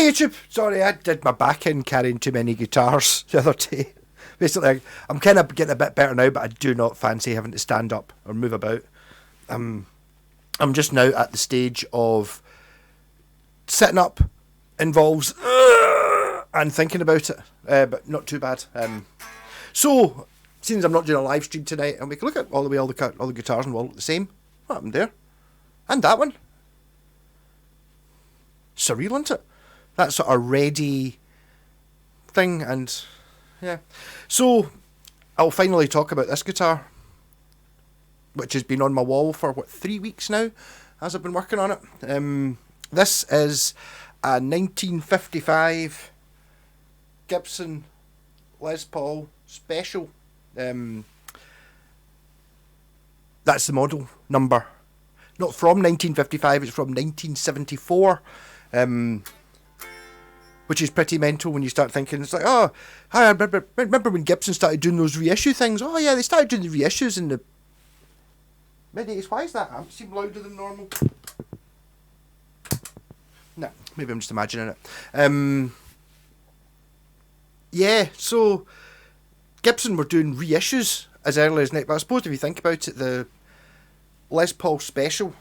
YouTube. Sorry, I did my back in carrying too many guitars the other day. Basically, I'm kind of getting a bit better now, but I do not fancy having to stand up or move about. I'm just now at the stage of sitting up involves and thinking about it, but not too bad. So, seeing as I'm not doing a live stream tonight, and we can look at all the guitars on the wall look the same. What happened there? And that one. Surreal, isn't it? That sort of ready thing, and yeah. So, I'll finally talk about this guitar, which has been on my wall for, 3 weeks now, as I've been working on it. This is a 1955 Gibson Les Paul Special. That's the model number. Not from 1955, it's from 1974. Which is pretty mental when you start thinking, it's like, oh, I remember when Gibson started doing those reissue things. Oh yeah, they started doing the reissues in the mid-80s. Why is that amp seem louder than normal? No, maybe I'm just imagining it. Yeah, so Gibson were doing reissues as early as night, but I suppose if you think about it, the Les Paul Special,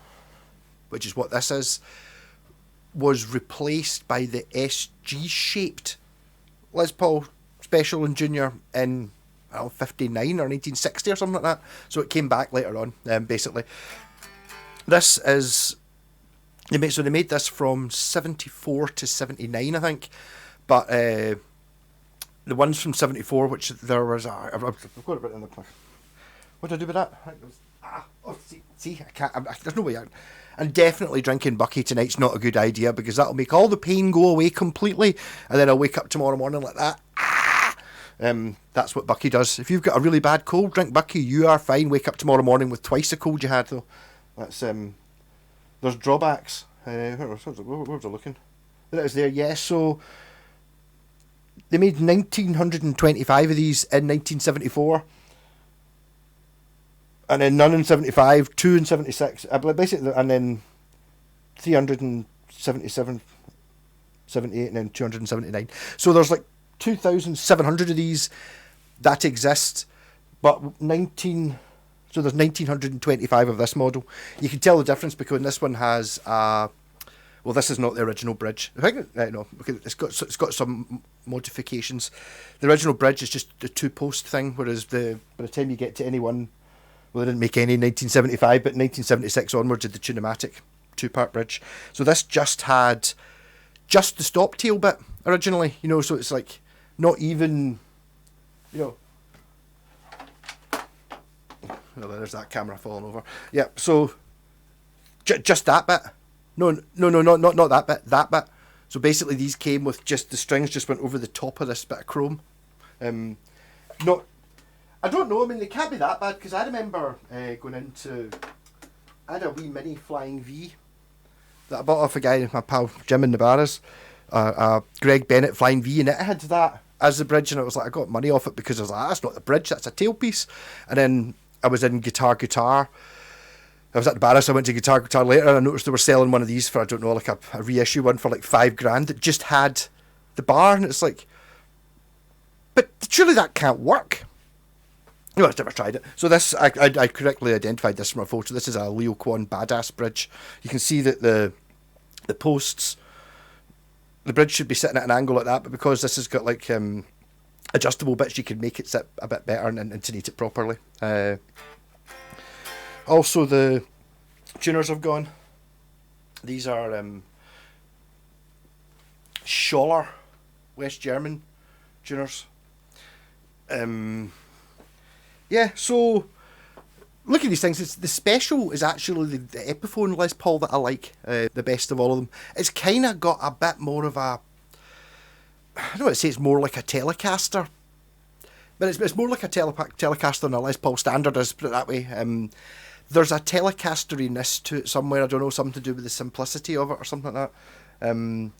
which is what this is, was replaced by the SG-shaped Les Paul Special and Junior in 59 or 1960 or something like that. So it came back later on, basically. This is... They made this from 74 to 79, I think. But the ones from 74, which there was... I've got a bit in the... What do I do with that? See, I can't... there's no way out. And definitely drinking Bucky tonight's not a good idea, because that'll make all the pain go away completely, and then I'll wake up tomorrow morning like that. That's what Bucky does. If you've got a really bad cold, drink Bucky. You are fine. Wake up tomorrow morning with twice the cold you had, though. That's there's drawbacks. Where was I looking? There it is there. Yes. So they made 1,925 of these in 1974. And then none in 75, 2 in 76, basically, and then 377, 78, and then 279. So there's like 2,700 of these that exist, but so there's 1,925 of this model. You can tell the difference because this one has, well, this is not the original bridge. I think, no, okay, it's got some modifications. The original bridge is just the 2-post thing, whereas by the time you get to any one, well, they didn't make any in 1975, but 1976 onwards did the Tune-o-matic 2-part bridge. So this just had just the stop tail bit originally, so it's like not even, oh, there's that camera falling over. Yeah, so just that bit. No, not that bit, that bit. So basically these came with just the strings just went over the top of this bit of chrome. I don't know, they can't be that bad, because I remember going into... I had a wee mini Flying V that I bought off a guy, my pal Jim in the Barras, Greg Bennett Flying V, and it had that as the bridge, and it was like, I got money off it because I was like, that's not the bridge, that's a tailpiece. And then I was in Guitar. I was at the Barras, I went to Guitar later, and I noticed they were selling one of these for, I don't know, like a reissue one for like $5,000 that just had the bar, and it's like, but surely that can't work. No, I've never tried it. So this, I correctly identified this from a photo. This is a Leo Kwan Badass bridge. You can see that the posts, the bridge should be sitting at an angle like that, but because this has got like adjustable bits, you can make it sit a bit better and intonate it properly. Also, the tuners have gone. These are Scholler West German tuners. Yeah, so look at these things. The Special is actually the Epiphone Les Paul that I like the best of all of them. It's kind of got a bit more of a... I don't want to say it's more like a Telecaster, but it's more like a Telecaster than a Les Paul Standard is, put it that way. There's a Telecasteriness to it somewhere. I don't know, something to do with the simplicity of it or something like that.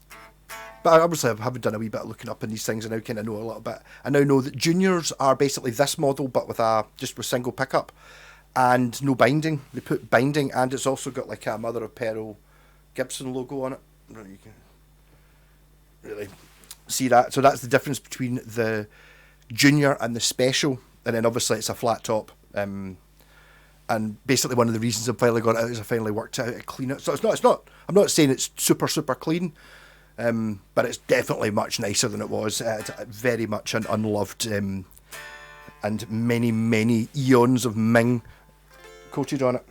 But obviously I haven't done a wee bit of looking up in these things, and I now kind of know a little bit. I now know that Juniors are basically this model, but with just with single pickup and no binding. They put binding, and it's also got like a mother of pearl Gibson logo on it. really see that. So that's the difference between the Junior and the Special, and then obviously it's a flat top. And basically one of the reasons I finally got it out is I finally worked out how to clean it. So it's not. I'm not saying it's super clean, but it's definitely much nicer than it was. It's very much an unloved, and many eons of Ming coated on it.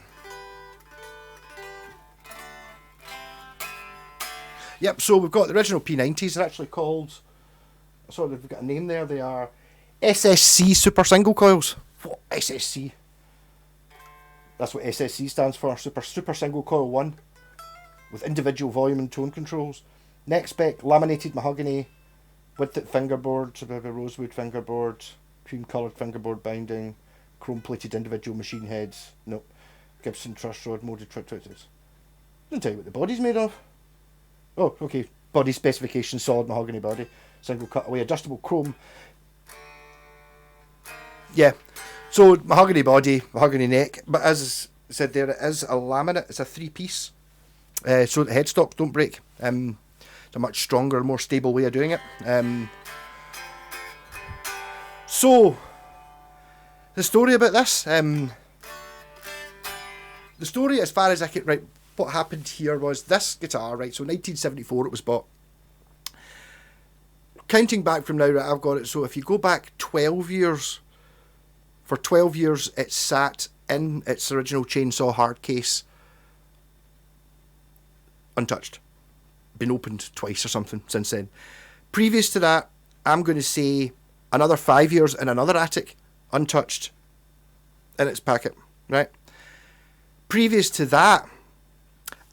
Yep, so we've got the original P90s. They're actually called, sorry, they've got a name there. They are SSC Super Single Coils. What? SSC? That's what SSC stands for, Super Single Coil 1, with individual volume and tone controls. Next spec, laminated mahogany, wood-tip fingerboard, rosewood fingerboard, cream-coloured fingerboard binding, chrome-plated individual machine heads. Nope. Gibson truss rod, molded trip-twitches. Doesn't tell you what the body's made of. Oh, okay. Body specification, solid mahogany body. Single cutaway, adjustable chrome. Yeah. So, mahogany body, mahogany neck. But as I said there, it is a laminate. It's a 3-piece. So the headstock don't break. It's a much stronger, more stable way of doing it. So, the story about this. The story, as far as I can... Right, what happened here was this guitar, right, so 1974 it was bought. Counting back from now, right, I've got it, so if you go back 12 years, for 12 years it sat in its original chainsaw hard case, untouched. Been opened twice or something since then. Previous to that, I'm going to say another 5 years in another attic, untouched, in its packet, right? Previous to that,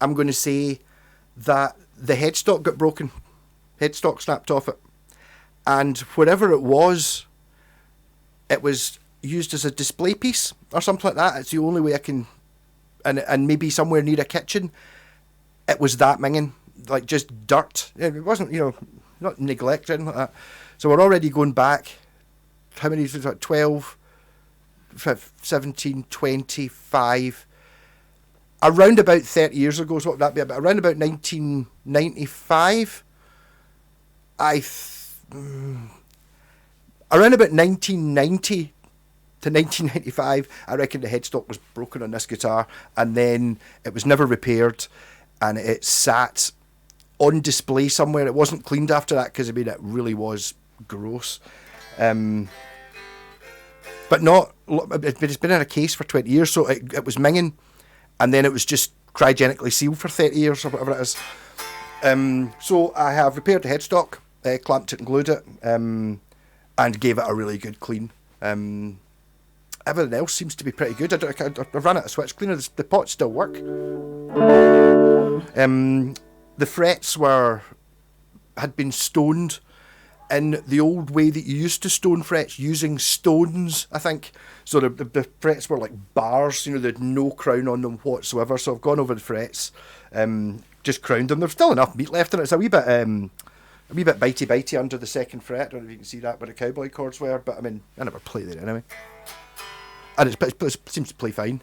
I'm going to say that the headstock got broken. Headstock snapped off it. And wherever it was used as a display piece or something like that. It's the only way I can... And maybe somewhere near a kitchen, it was that minging. Like, just dirt. It wasn't, not neglect or anything like that. So we're already going back... How many? 12, 17, 25... Around about 30 years ago, so what would that be? Around about 1995, around about 1990 to 1995, I reckon the headstock was broken on this guitar, and then it was never repaired, and it sat on display somewhere. It wasn't cleaned after that, because, it really was gross. But it's been in a case for 20 years, so it was minging. And then it was just cryogenically sealed for 30 years or whatever it is. So I have repaired the headstock, clamped it and glued it, and gave it a really good clean. Everything else seems to be pretty good. I've run it a switch cleaner. The pots still work. The frets had been stoned in the old way that you used to stone frets, using stones, I think. So the frets were like bars, they had no crown on them whatsoever. So I've gone over the frets, just crowned them. There's still enough meat left in it. It's a wee bit bitey under the second fret. I don't know if you can see that where the cowboy chords were, but I never play there anyway. And it seems to play fine.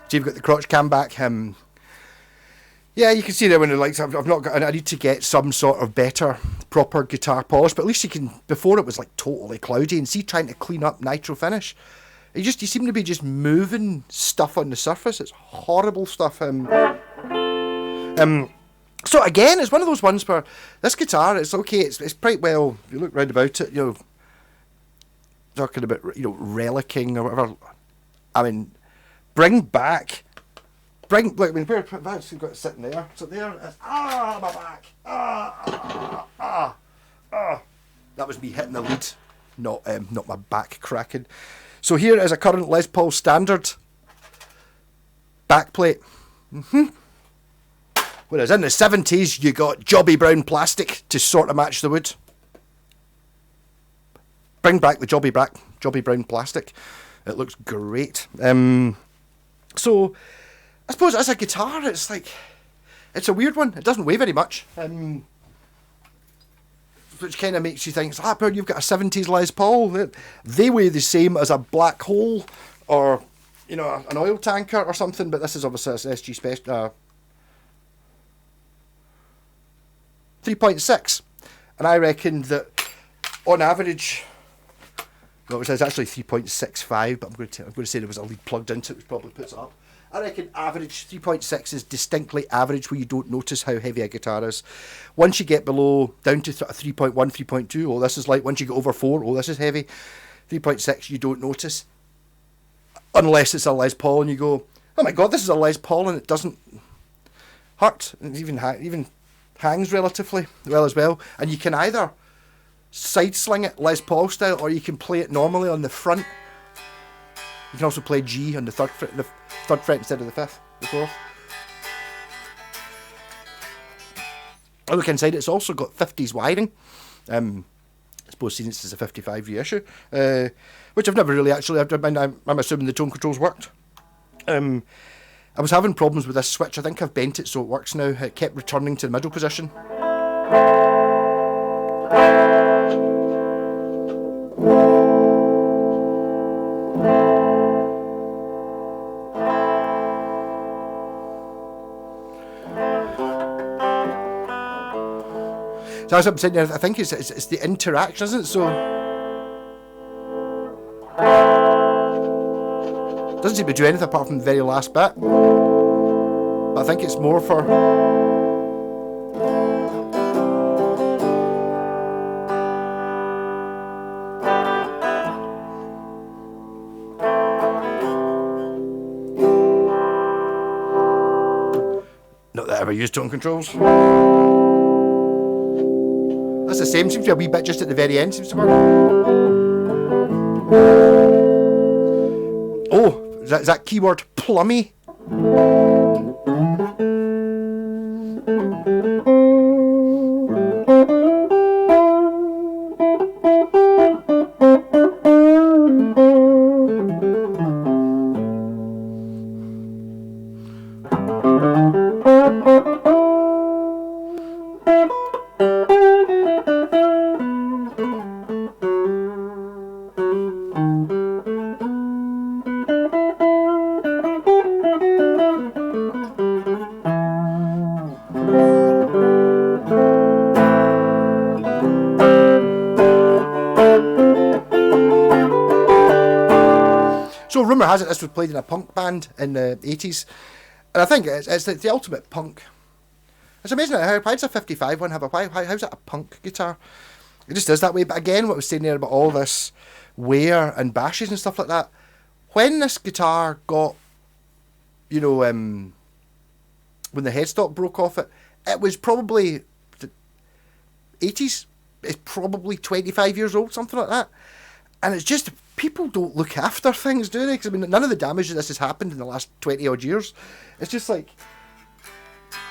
So you've got the crotch cam back. Yeah, you can see there when I've not got. I need to get some sort of better, proper guitar polish. But at least you can. Before it was like totally cloudy, and see trying to clean up nitro finish. You seem to be just moving stuff on the surface. It's horrible stuff. So again, it's one of those ones where this guitar, it's okay. It's pretty well. If you look round about it, talking about relicking or whatever. Bring back. Where I've actually got it sitting there. So there, it's, my back. That was me hitting the lead, not my back cracking. So here is a current Les Paul standard backplate. Whereas in the 70s, you got jobby brown plastic to sort of match the wood. Bring back the jobby brown plastic. It looks great. So, I suppose as a guitar, it's like, it's a weird one. It doesn't weigh very much. Which kind of makes you think, but you've got a 70s Les Paul. They weigh the same as a black hole or, you know, an oil tanker or something, but this is obviously an SG Special. 3.6. And I reckon that on average, well, it says actually 3.65, but I'm going to say there was a lead plugged into it, which probably puts it up. I reckon average 3.6 is distinctly average, where you don't notice how heavy a guitar is. Once you get below, down to 3.1, 3.2, oh, this is light. Once you get over 4, oh, this is heavy. 3.6, you don't notice. Unless it's a Les Paul and you go, oh my god, this is a Les Paul, and it doesn't hurt. It even hangs relatively well as well. And you can either side sling it Les Paul style, or you can play it normally on the front. You can also play G on the third fret instead of the fourth. I look inside, it's also got 50s wiring. I suppose since it's a 55 reissue, which I've never really actually. I'm assuming the tone controls worked. I was having problems with this switch. I think I've bent it so it works now. It kept returning to the middle position. So as I'm saying, I think it's the interaction, isn't it? So it doesn't seem to do anything apart from the very last bit. But I think it's more for not that I ever used tone controls. That's the same, seems to be a wee bit just at the very end, seems to work. Oh, is that keyword plummy? So rumour has it this was played in a punk band in the 80s. And I think it's the ultimate punk. It's amazing how why does a 55 one have how's it a punk guitar? It just is that way. But again, what I was saying there about all this wear and bashes and stuff like that, when this guitar got, you know, when the headstock broke off it was probably the 80s. It's probably 25 years old, something like that. And it's just, people don't look after things, do they? Because, I mean, none of the damage of this has happened in the last 20 odd years. It's just like,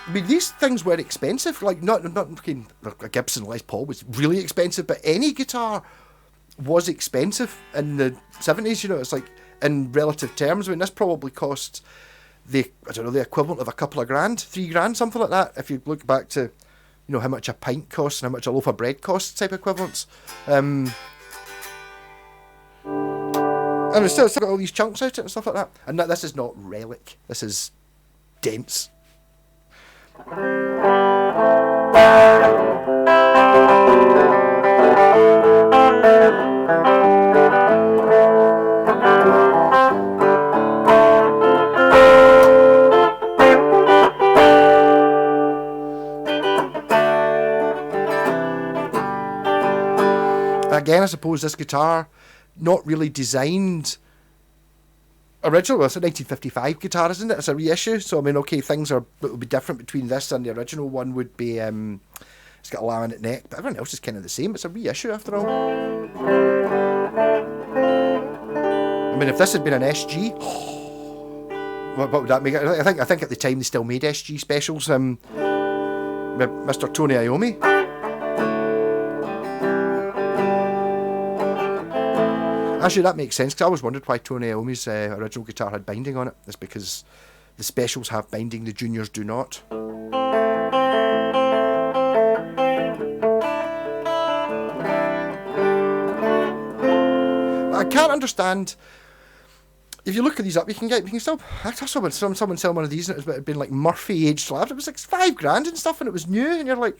I mean, these things were expensive. Like, not a Gibson Les Paul was really expensive, but any guitar was expensive in the 70s, you know. It's like, in relative terms, I mean, this probably cost the equivalent of a couple of grand, $3,000, something like that, if you look back to, you know, how much a pint costs and how much a loaf of bread costs type equivalents. And it's still got all these chunks out it and stuff like that. And this is not relic. This is dense. Again, I suppose this guitar, not really designed original. It's a 1955 guitar, isn't it? It's a reissue, so I mean, okay, things will be different between this and the original one. Would be it's got a laminate neck, but everything else is kind of the same. It's a reissue after all. I mean, if this had been an SG, what would that make it? I think at the time they still made SG specials. Mr. Tony Naomi. Actually, that makes sense, because I always wondered why Tony Iommi's original guitar had binding on it. It's because the specials have binding, the juniors do not. I can't understand. If you look at these up, you can still. I saw someone sell one of these, and it had been like Murphy aged slabs. It was like $5,000 and stuff, and it was new, and you're like,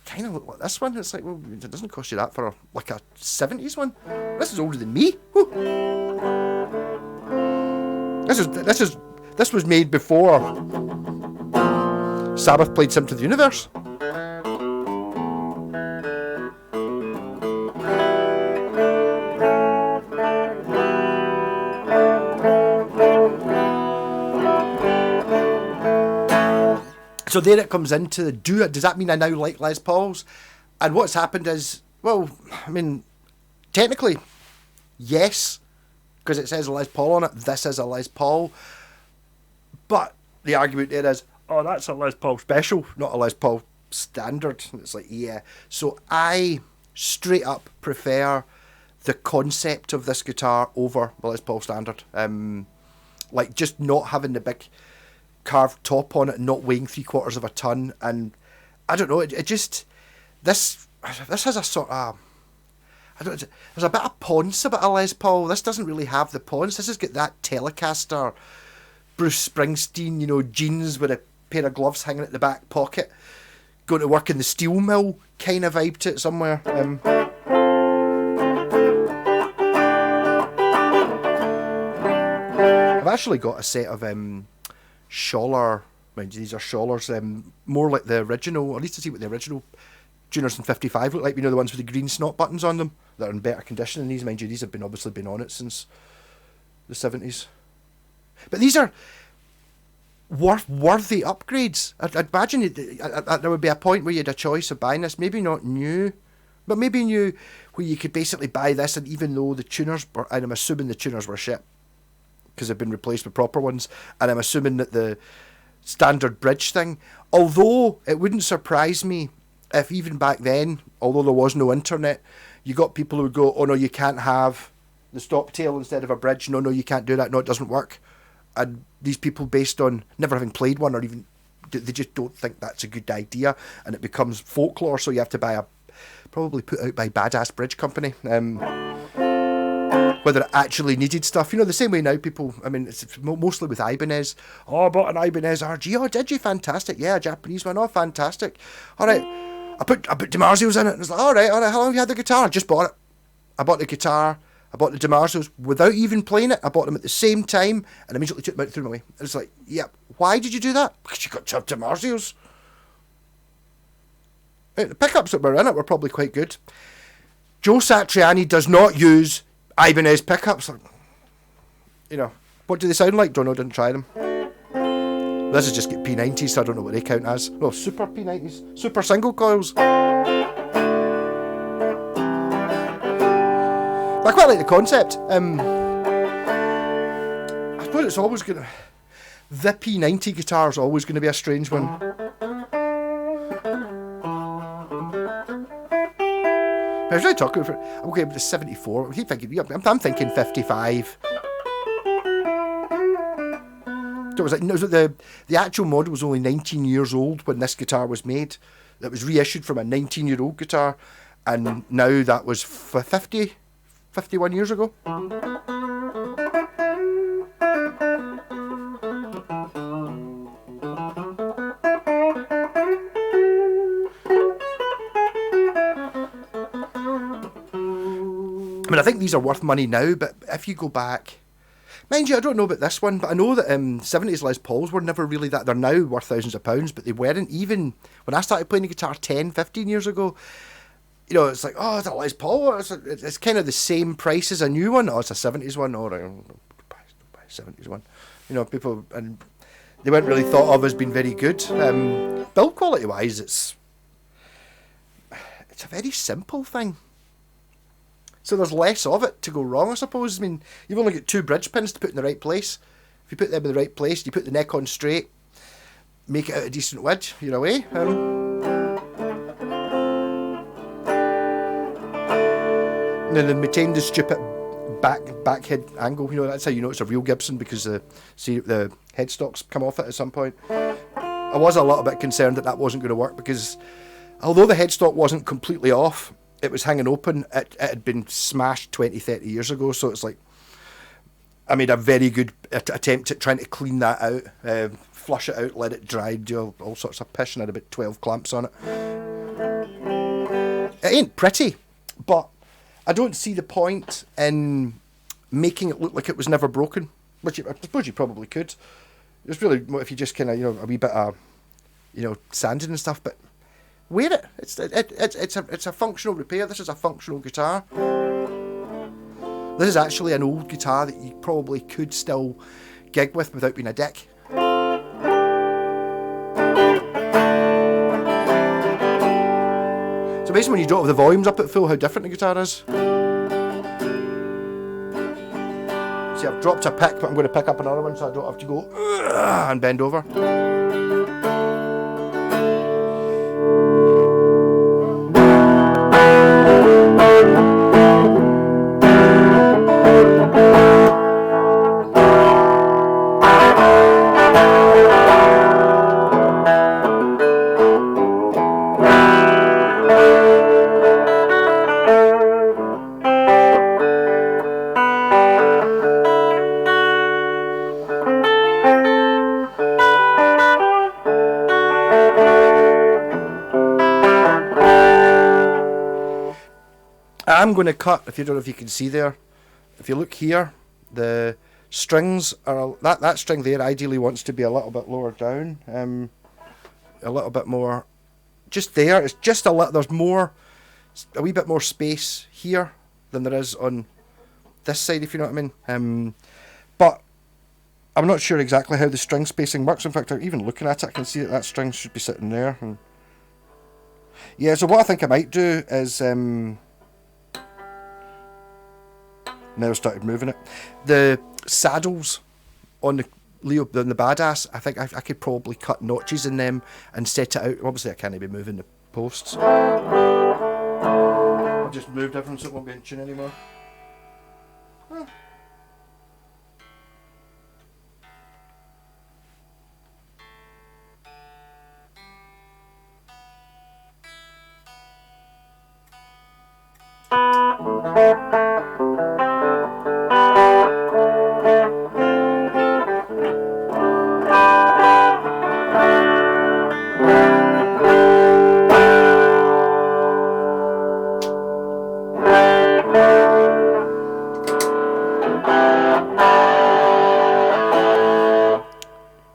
kind of look like this one. It's like, well, it doesn't cost you that for like a 70s one. This is older than me. Woo. This was made before Sabbath played Symptom of the Universe. So there it comes into the does that mean I now like Les Pauls? And what's happened is, well, I mean, technically, yes, because it says a Les Paul on it. This is a Les Paul. But the argument there is, oh, that's a Les Paul special, not a Les Paul standard. And it's like, yeah. So I straight up prefer the concept of this guitar over the Les Paul standard. Like just not having the big carved top on it and not weighing 3/4 of a ton, and I don't know, it just this has a sort of there's a bit of ponce about a Les Paul. This doesn't really have the ponce. This has got that Telecaster Bruce Springsteen, you know, jeans with a pair of gloves hanging at the back pocket, going to work in the steel mill kind of vibe to it somewhere. I've actually got a set of Schaller, mind you, these are Schallers, more like the original, at least to see what the original tuners in 55 look like, you know, the ones with the green snot buttons on them that are in better condition than these. Mind you, these have obviously been on it since the 70s. But these are worthy upgrades. I'd imagine there would be a point where you had a choice of buying this, maybe not new, but maybe new, where you could basically buy this, and even though the tuners were, and I'm assuming the tuners were shit, because they've been replaced with proper ones, and I'm assuming that the standard bridge thing, although it wouldn't surprise me if even back then, although there was no internet, you got people who would go, oh no, you can't have the stop tail instead of a bridge, no, you can't do that, no, it doesn't work. And these people, based on never having played one, or even, they just don't think that's a good idea, and it becomes folklore, so you have to buy probably put out by Badass Bridge Company, whether it actually needed stuff. You know, the same way now people, I mean, it's mostly with Ibanez. Oh, I bought an Ibanez RG. Oh, did you? Fantastic. Yeah, a Japanese one. Oh, fantastic. All right. I put DiMarzios in it. And it's like, all right. How long have you had the guitar? I just bought it. I bought the guitar. I bought the DiMarzios without even playing it. I bought them at the same time and immediately took them out and threw them away. And it's like, yeah, why did you do that? Because you got to have DiMarzios. The pickups that were in it were probably quite good. Joe Satriani does not use Ibanez pickups. You know, what do they sound like? Don't know, didn't try them. This is just get P90s, so I don't know what they count as. No, super P90s. Super single coils. I quite like the concept. I suppose it's always going to... The P90 guitar is always going to be a strange one. I was really talking for... I'm going with the 74. I keep thinking... I'm thinking 55. So it was like the actual model was only 19 years old when this guitar was made. It was reissued from a 19-year-old guitar, and now that was 51 years ago. I mean, I think these are worth money now, but if you go back... Mind you, I don't know about this one, but I know that 70s Les Pauls were never really that... They're now worth thousands of pounds, but they weren't even... When I started playing the guitar 10, 15 years ago, you know, it's like, oh, it's a Les Paul. It's kind of the same price as a new one. Oh, it's a 70s one. Or buy a 70s one. You know, people... And they weren't really thought of as being very good. Build quality-wise, it's a very simple thing. So there's less of it to go wrong, I suppose. I mean, you've only got 2 bridge pins to put in the right place. If you put them in the right place, you put the neck on straight, make it out a decent width, you're away. And then they maintained the stupid back head angle. You know, that's how you know it's a real Gibson, because the headstocks come off it at some point. I was a little bit concerned that wasn't going to work, because although the headstock wasn't completely off, it was hanging open. It had been smashed 20, 30 years ago, so it's like I made a very good attempt at trying to clean that out, flush it out, let it dry, do all sorts of pish, and had about 12 clamps on it. It ain't pretty, but I don't see the point in making it look like it was never broken, which I suppose you probably could. It's really, if you just kind of, a wee bit of, sanding and stuff, but wear it. It's a functional repair. This is a functional guitar. This is actually an old guitar that you probably could still gig with without being a dick. So basically, when you don't have the volumes up at full, how different the guitar is. See, I've dropped a pick, but I'm going to pick up another one so I don't have to go and bend over. I'm going to cut, if you don't know if you can see there, if you look here, the strings are, that string there ideally wants to be a little bit lower down, a little bit more, just there, it's just a little, there's more, a wee bit more space here than there is on this side, if you know what I mean, but I'm not sure exactly how the string spacing works. In fact, even looking at it, I can see that string should be sitting there, and yeah, so what I think I might do is, now I started moving it. The saddles on the Badass, I think I could probably cut notches in them and set it out. Obviously I can't be moving the posts. I've just moved everything so it won't be in tune anymore. Huh.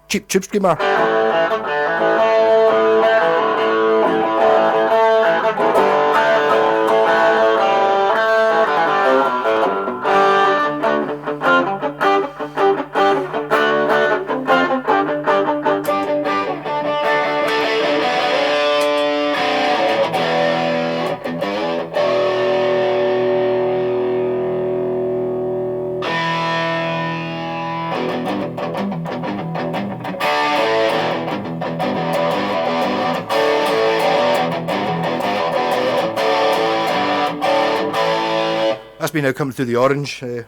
Cheap tube screamer. That's me now coming through the orange. What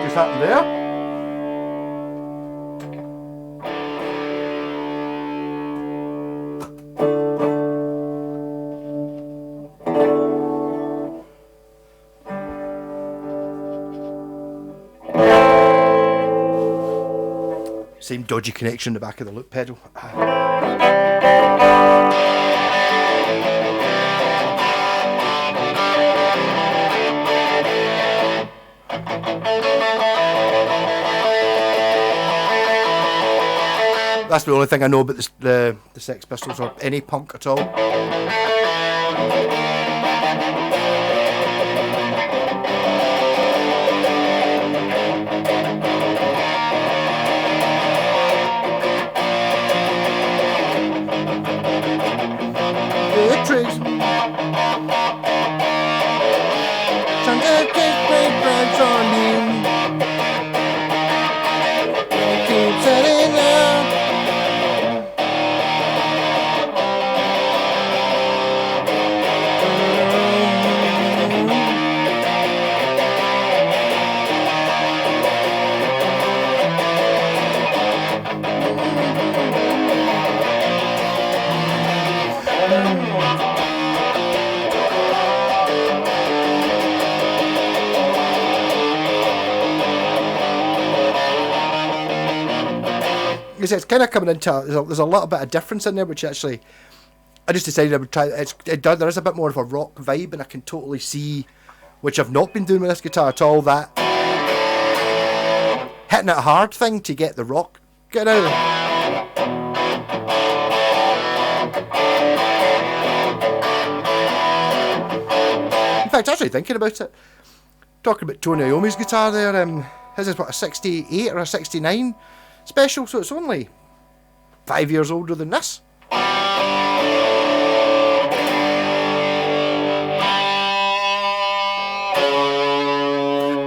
just happened there? Same dodgy connection in the back of the loop pedal. That's the only thing I know about the Sex Pistols or any punk at all. it's kind of coming into there's a little bit of difference in there, which actually I just decided I would try. There is a bit more of a rock vibe, and I can totally see, which I've not been doing with this guitar at all, that hitting it hard thing to get the rock get out. In fact, actually thinking about it, talking about Tony Naomi's guitar there, his is what, a 68 or a 69 special, so it's only 5 years older than this.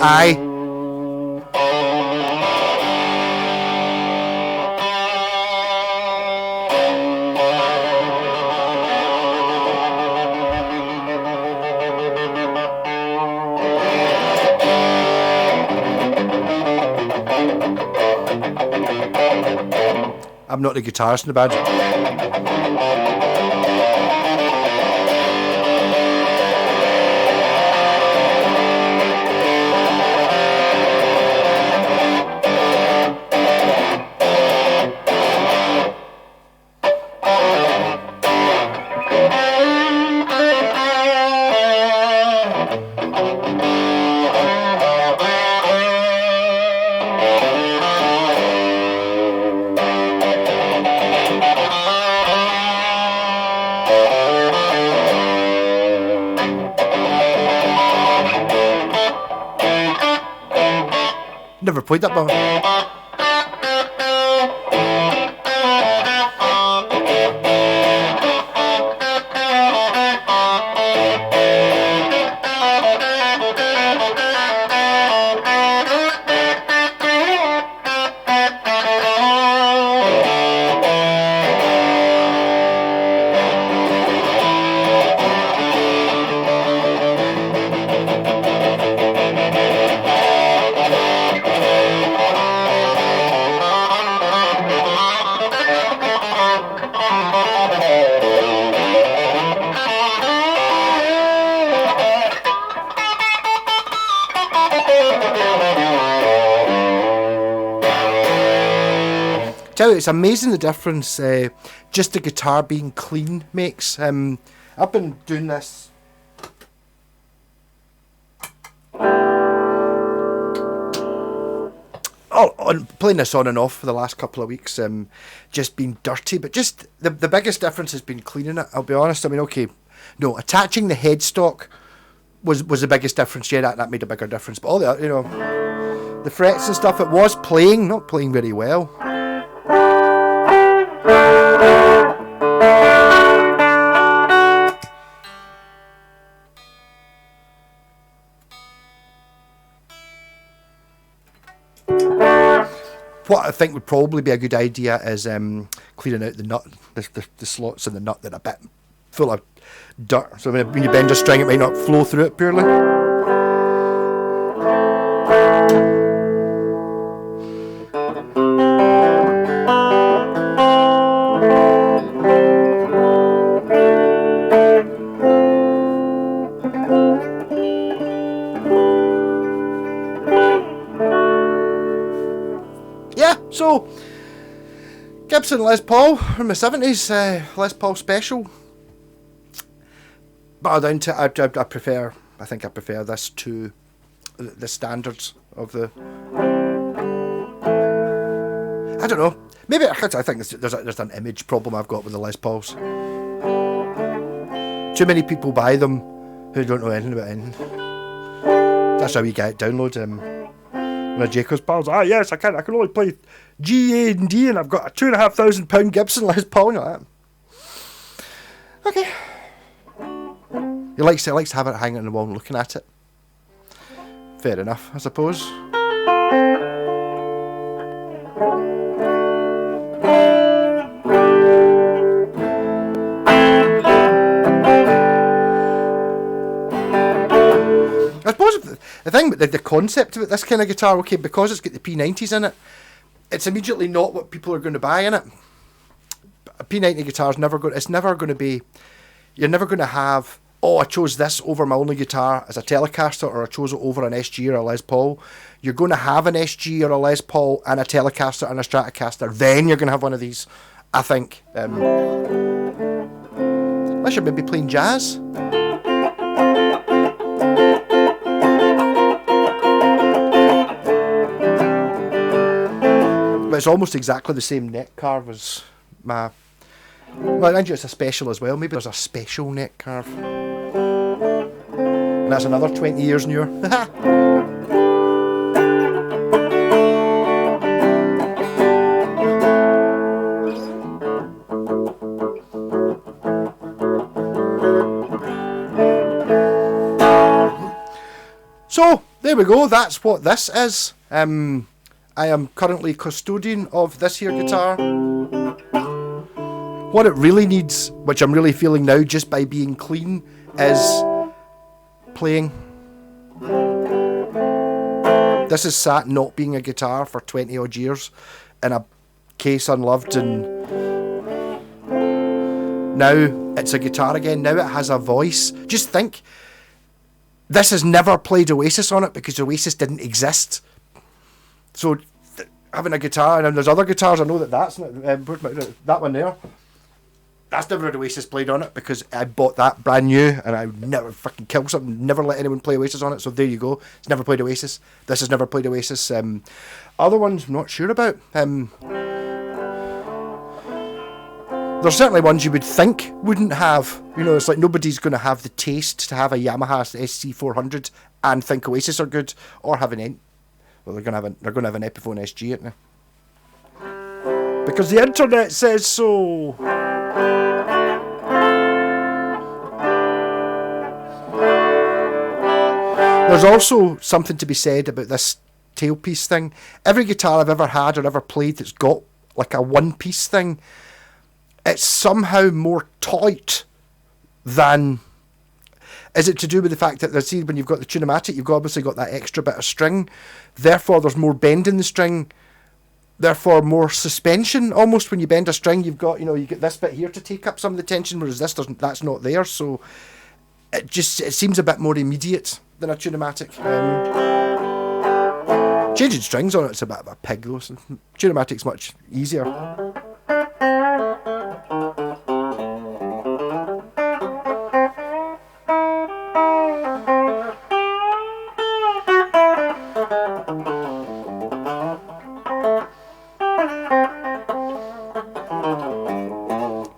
Aye. I'm not the guitarist in the band. Never played that before. It's amazing the difference just the guitar being clean makes. I've been doing this playing this on and off for the last couple of weeks, just been dirty, but just the biggest difference has been cleaning it, I'll be honest. I mean, okay, no, attaching the headstock was the biggest difference. Yeah, that made a bigger difference, but all the other, the frets and stuff, it was not playing very well. What I think would probably be a good idea is clearing out the nut, the slots in the nut that are a bit full of dirt. So when you bend a string, it might not flow through it purely. So, Gibson Les Paul from the 70s, Les Paul Special. But down to, I think I prefer this to the standards of the... I don't know. Maybe I think there's an image problem I've got with the Les Pauls. Too many people buy them who don't know anything about anything. That's how we get download. One of Jacob's pals, yes, I can only play G, A and D, and I've got a £2,500 Gibson Les Paul. Like that. Okay. He likes to have it hanging on the wall and looking at it. Fair enough, I suppose. I suppose the thing, the concept of it, this kind of guitar, okay, because it's got the P90s in it, it's immediately not what people are going to buy in it. A P90 guitar is never going to be, you're never going to have oh, I chose this over my only guitar as a Telecaster, or I chose it over an SG or a Les Paul. You're going to have an SG or a Les Paul and a Telecaster and a Stratocaster. Then you're going to have one of these, I think. Unless you're maybe playing jazz. But it's almost exactly the same neck carve as my... Well, I think it's a special as well. Maybe there's a special neck carve. And that's another 20 years newer. So, there we go. That's what this is. I am currently custodian of this here guitar. What it really needs, which I'm really feeling now just by being clean, is playing. This is sat not being a guitar for 20 odd years in a case unloved, and now it's a guitar again. Now it has a voice. Just think, this has never played Oasis on it because Oasis didn't exist. So having a guitar, and there's other guitars, I know that's not, that one there, that's never had Oasis played on it because I bought that brand new and I would never fucking kill something, never let anyone play Oasis on it. So there you go. It's never played Oasis. This has never played Oasis. Other ones I'm not sure about. There's certainly ones you would think wouldn't have. You know, it's like nobody's going to have the taste to have a Yamaha SC400 and think Oasis are good, or have an well, they're going to have an Epiphone SG, aren't they? Because the internet says so. There's also something to be said about this tailpiece thing. Every guitar I've ever had or ever played that's got like a one-piece thing, it's somehow more tight than... Is it to do with the fact that, see, when you've got the Tunematic, you've obviously got that extra bit of string, therefore there's more bend in the string, therefore more suspension almost. When you bend a string, you've got, you know, you get this bit here to take up some of the tension, whereas this doesn't, that's not there, so it seems a bit more immediate than a Tunematic. Changing strings on it's a bit of a pig though, so Tunematic's much easier.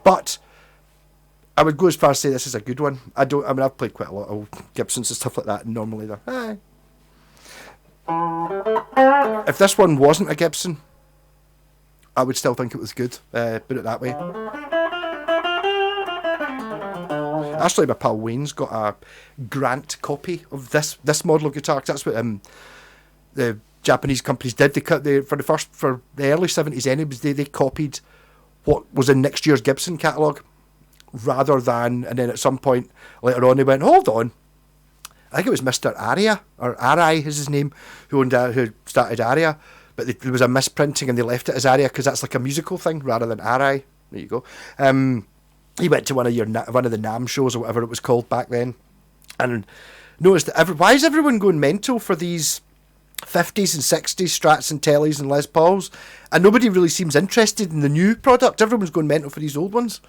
But I would go as far as to say this is a good one. I mean, I've played quite a lot of Gibsons and stuff like that, and normally they're... If this one wasn't a Gibson, I would still think it was good, put it that way. Actually, my pal Wayne's got a Grant copy of this model of guitar, 'cause that's what the Japanese companies did. For the early 70s anyways, they copied what was in next year's Gibson catalogue, rather than, and then at some point later on they went, hold on, I think it was Mr. Aria, or Arai is his name, who started Aria, but there was a misprinting and they left it as Aria because that's like a musical thing rather than Arai. There you go. He went to one of the NAMM shows or whatever it was called back then, and noticed that why is everyone going mental for these 50s and 60s Strats and Tellys and Les Pauls, and nobody really seems interested in the new product. Everyone's going mental for these old ones.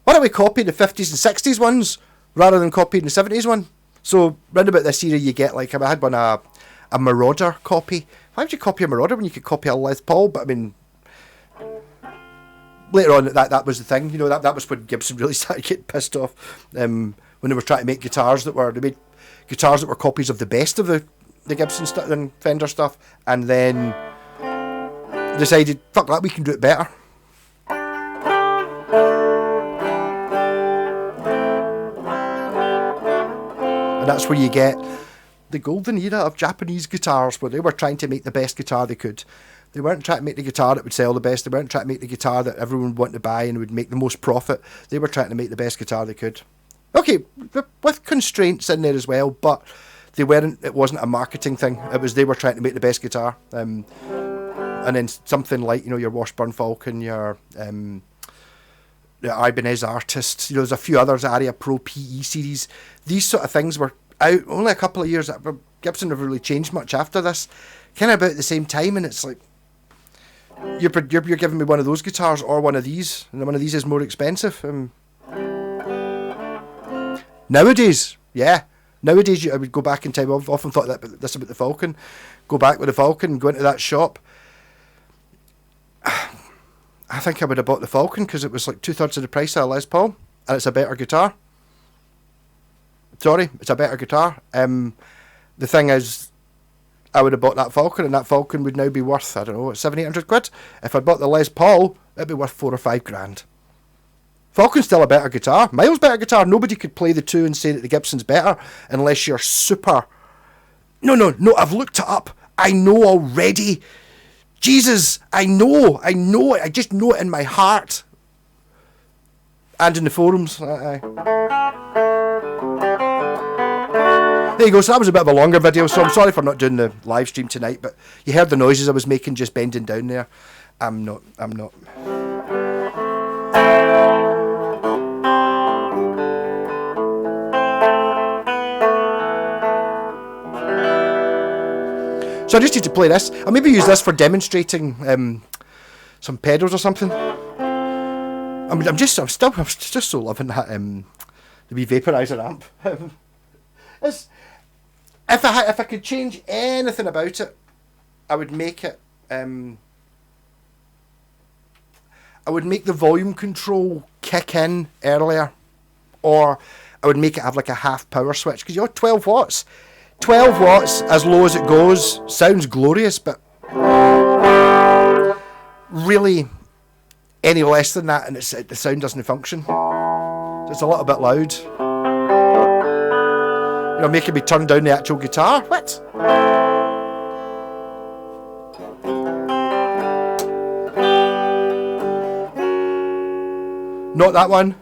Why don't we copy the 50s and 60s ones rather than copying the 70s one? So round about this era you get, like, I had one, a Marauder copy. Why would you copy a Marauder when you could copy a Les Paul? But I mean, later on that was the thing, you know, that was when Gibson really started getting pissed off, when they were trying to make guitars they made guitars that were copies of the best of the Gibson and Fender stuff, and then decided, fuck that, we can do it better. And that's where you get the golden era of Japanese guitars, where they were trying to make the best guitar they could. They weren't trying to make the guitar that would sell the best. They weren't trying to make the guitar that everyone would want to buy and would make the most profit. They were trying to make the best guitar they could. Okay, with constraints in there as well, but they weren't. It wasn't a marketing thing. It was they were trying to make the best guitar. And then something like, you know, your Washburn Falcon, your the Ibanez Artist. You know, there's a few others, Aria Pro PE series. These sort of things were out only a couple of years. Gibson never really changed much after this. Kind of about the same time, and it's like, you're giving me one of those guitars or one of these, and one of these is more expensive. Nowadays, I would go back in time. I've often thought this about the Falcon. Go back with the Falcon, go into that shop. I think I would have bought the Falcon because it was like 2/3 of the price of a Les Paul, and it's a better guitar. Sorry, it's a better guitar. The thing is, I would have bought that Falcon, and that Falcon would now be worth, I don't know, 700-800 quid. If I'd bought the Les Paul, it'd be worth 4 or 5 grand. Falcon's still a better guitar. Miles' better guitar. Nobody could play the two and say that the Gibson's better unless you're super... No, I've looked it up. I know already. Jesus, I know it. I just know it in my heart. And in the forums. Aye. There you go. So that was a bit of a longer video, so I'm sorry for not doing the live stream tonight, but you heard the noises I was making just bending down there. I'm not. So I just need to play this. I'll maybe use this for demonstrating some pedals or something. I'm just so loving that the wee vaporizer amp. If I could change anything about it, I would make it. I would make the volume control kick in earlier, or I would make it have like a half power switch, because 12 watts. 12 watts, as low as it goes, sounds glorious, but really any less than that and the sound doesn't function. It's a little bit loud. You know, making me turn down the actual guitar. What? Not that one.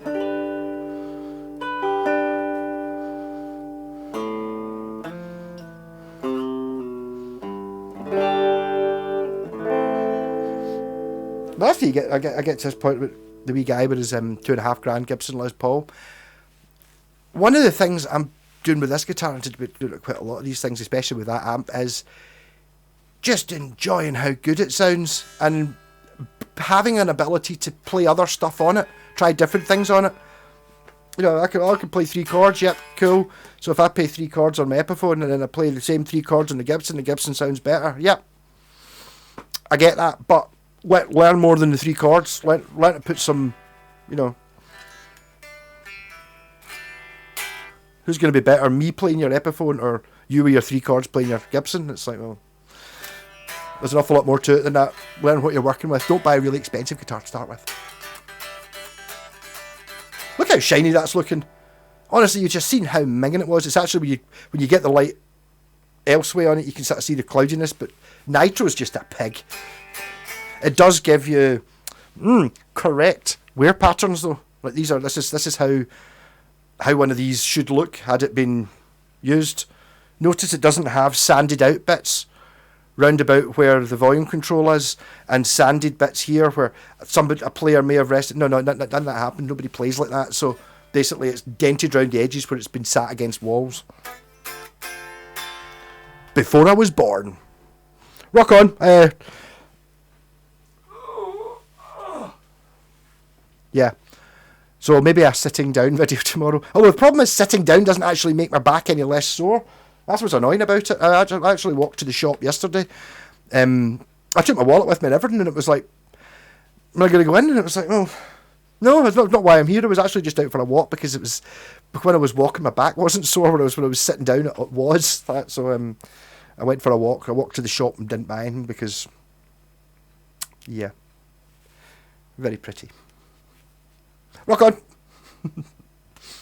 But after I get to this point with the wee guy with his $2.5 grand Gibson Les Paul. One of the things I'm doing with this guitar, and to do quite a lot of these things, especially with that amp, is just enjoying how good it sounds and having an ability to play other stuff on it, try different things on it. You know, I can play 3 chords, yep, cool. So if I play 3 chords on my Epiphone and then I play the same 3 chords on the Gibson sounds better, yep. I get that, but learn more than the 3 chords. Learn to put some, you know. Who's going to be better, me playing your Epiphone or you with your 3 chords playing your Gibson? It's like, well, there's an awful lot more to it than that. Learn what you're working with. Don't buy a really expensive guitar to start with. Look how shiny that's looking. Honestly, you've just seen how minging it was. It's actually when you get the light elsewhere on it, you can sort of see the cloudiness, but Nitro's just a pig. It does give you correct wear patterns though. Like this is how one of these should look had it been used. Notice it doesn't have sanded out bits round about where the volume control is, and sanded bits here where a player may have rested. No, none of that happened. Nobody plays like that. So basically it's dented round the edges where it's been sat against walls. Before I was born. Rock on. Yeah. So maybe a sitting down video tomorrow. Although the problem is sitting down doesn't actually make my back any less sore. That's what's annoying about it. I actually walked to the shop yesterday. I took my wallet with me and everything, and it was like, am I going to go in? And it was like, oh, no, it's not why I'm here. I was actually just out for a walk because it was when I was walking, my back wasn't sore. When I was sitting down, it was. So I went for a walk. I walked to the shop and didn't buy anything because, yeah, very pretty. Rock on.